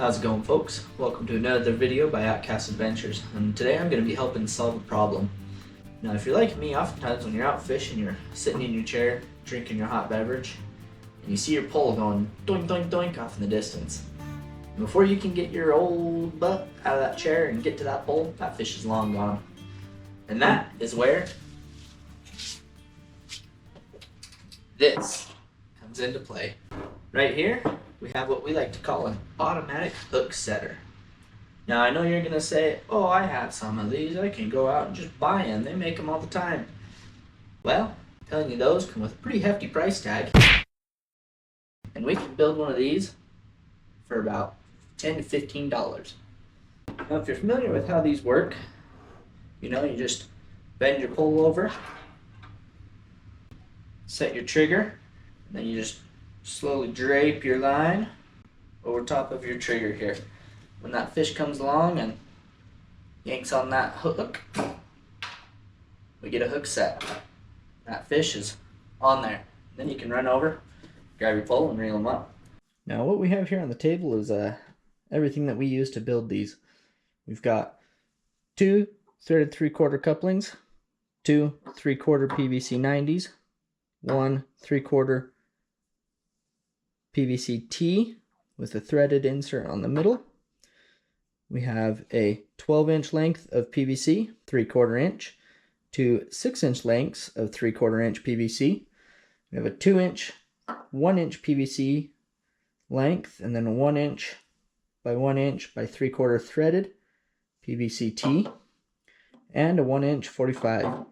How's it going, folks? Welcome to another video by OutKast Adventures, and today I'm going to be helping solve a problem. Now, if you're like me, oftentimes when you're out fishing, you're sitting in your chair, drinking your hot beverage, and you see your pole going doink doink doink off in the distance. And before you can get your old butt out of that chair and get to that pole, that fish is long gone. And that is where this comes into play. Right here, we have what we like to call an automatic hook setter. Now I know you're going to say, oh, I have some of these, I can go out and just buy them, they make them all the time. Well, I'm telling you, those come with a pretty hefty price tag. And we can build one of these for about $10 to $15. Now if you're familiar with how these work, you just bend your pole over, set your trigger, and then you just slowly drape your line over top of your trigger here. When that fish comes along and yanks on that hook, we get a hook set. That fish is on there. Then you can run over, grab your pole, and reel them up. Now what we have here on the table is everything that we use to build these. We've got 2 threaded 3/4 couplings, 2 3/4 PVC 90s, 1 3/4 PVC T with a threaded insert on the middle. We have a 12-inch length of PVC, 3/4 inch, 2 6-inch lengths of 3/4 inch PVC. We have a 2-inch, 1-inch PVC length, and then a 1-inch by 1-inch by 3/4 threaded PVC T, and a 1-inch 45.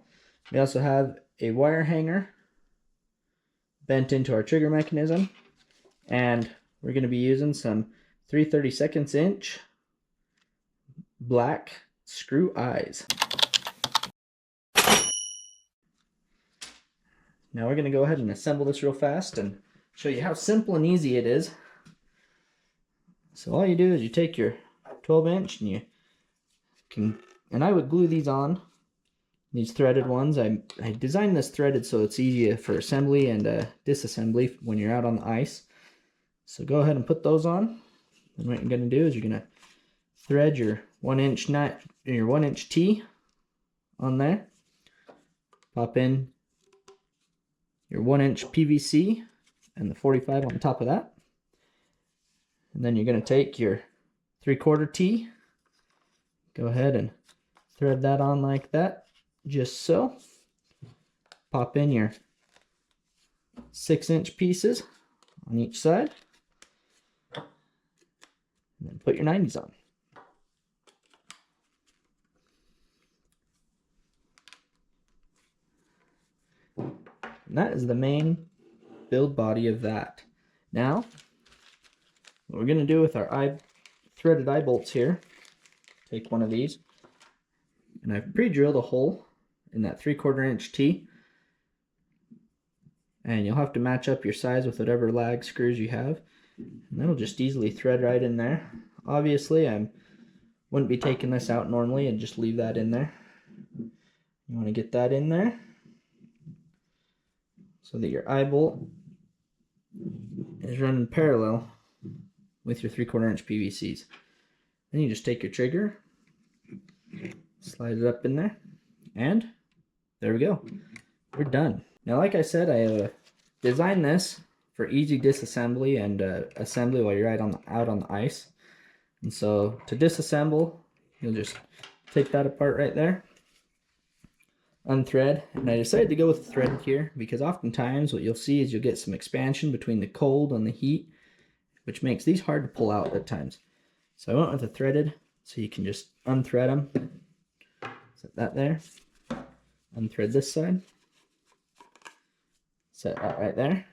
We also have a wire hanger bent into our trigger mechanism, and we're going to be using some 3/32 inch black screw eyes. Now we're going to go ahead and assemble this real fast and show you how simple and easy it is. So all you do is you take your 12-inch and you can, and I would glue these on, these threaded ones. I designed this threaded so it's easier for assembly and disassembly when you're out on the ice. So go ahead and put those on. And what you're going to do is you're going to thread your 1-inch nut, your 1-inch T on there. Pop in your 1-inch PVC and the 45 on top of that. And then you're going to take your 3/4 T. Go ahead and thread that on like that, just so. Pop in your 6-inch pieces on each side. And then put your 90s on. And that is the main build body of that. Now, what we're going to do with our threaded eye bolts here, take one of these, and I've pre-drilled a hole in that 3/4 inch T. And you'll have to match up your size with whatever lag screws you have. And that'll just easily thread right in there. Obviously, I wouldn't be taking this out normally and just leave that in there. You want to get that in there so that your eye bolt is running parallel with your 3/4 inch PVCs. Then you just take your trigger, slide it up in there, and there we go. We're done. Now, like I said, I designed this for easy disassembly and assembly while you're out on the ice. And so to disassemble, you'll just take that apart right there, unthread. And I decided to go with threaded here because oftentimes what you'll see is you'll get some expansion between the cold and the heat, which makes these hard to pull out at times. So I went with the threaded, so you can just unthread them. Set that there. Unthread this side. Set that right there.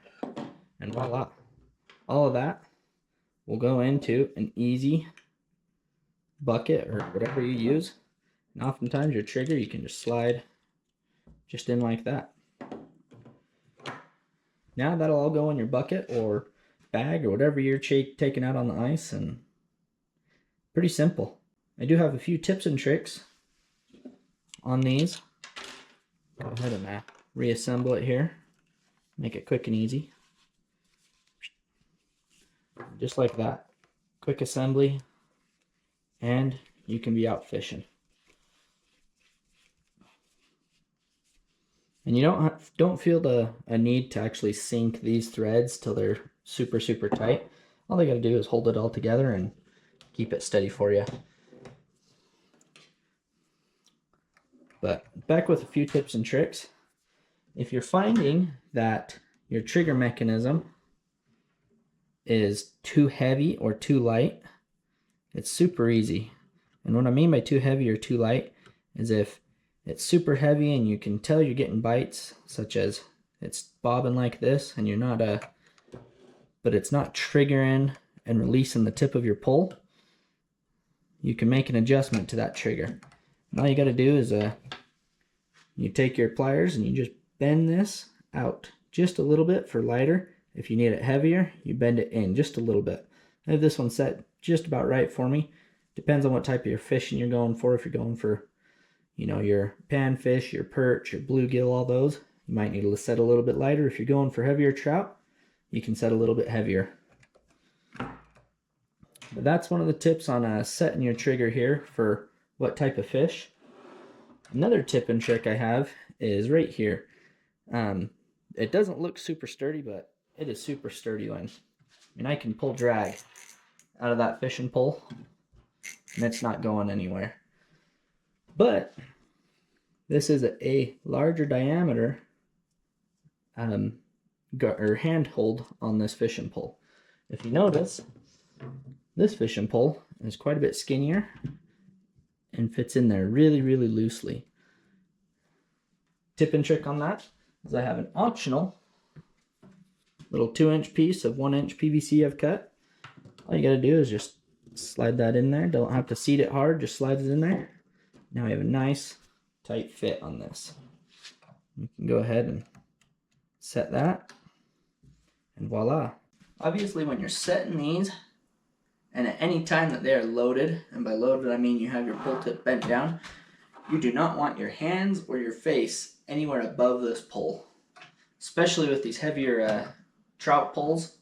And voila. All of that will go into an easy bucket or whatever you use. And oftentimes your trigger you can just slide just in like that. Now that'll all go in your bucket or bag or whatever you're taking out on the ice, and pretty simple. I do have a few tips and tricks on these. Go ahead and reassemble it here. Make it quick and easy. Just like that. quick assembly, and you can be out fishing. And you don't feel a need to actually sink these threads till they're super, super tight. All they got to do is hold it all together and keep it steady for you. But back with a few tips and tricks. If you're finding that your trigger mechanism is too heavy or too light, it's super easy. And what I mean by too heavy or too light is if it's super heavy and you can tell you're getting bites, such as it's bobbing like this and you're not but it's not triggering and releasing the tip of your pull, you can make an adjustment to that trigger. And all you got to do is you take your pliers and you just bend this out just a little bit for lighter. If you need it heavier, you bend it in just a little bit. I have this one set just about right for me. Depends on what type of your fishing you're going for. If you're going for, you know, your panfish, your perch, your bluegill, all those, you might need to set a little bit lighter. If you're going for heavier trout, you can set a little bit heavier. But that's one of the tips on setting your trigger here for what type of fish. Another tip and trick I have is right here. It doesn't look super sturdy, but it is super sturdy one. I mean, I can pull drag out of that fishing pole and it's not going anywhere. But this is a larger diameter handhold on this fishing pole. If you notice, this fishing pole is quite a bit skinnier and fits in there really, really loosely. Tip and trick on that is I have an optional little 2-inch piece of 1-inch PVC I've cut. All you gotta do is just slide that in there. Don't have to seat it hard, just slide it in there. Now we have a nice tight fit on this. You can go ahead and set that, and voila. Obviously when you're setting these, and at any time that they are loaded, and by loaded I mean you have your pull tip bent down, you do not want your hands or your face anywhere above this pole. Especially with these heavier trout poles.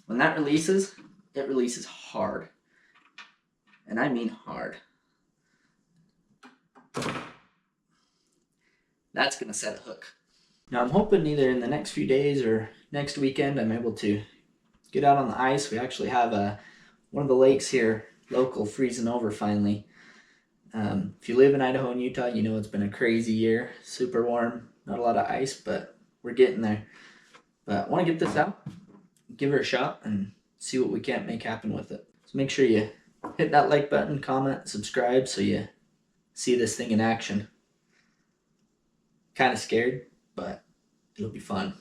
When that releases, it releases hard. And I mean hard. That's going to set a hook. Now I'm hoping either in the next few days or next weekend I'm able to get out on the ice. We actually have one of the lakes here, local, freezing over finally. If you live in Idaho and Utah, you know it's been a crazy year. Super warm, not a lot of ice, but we're getting there. But I want to get this out, give her a shot, and see what we can't make happen with it. So make sure you hit that like button, comment, subscribe so you see this thing in action. Kind of scared, but it'll be fun.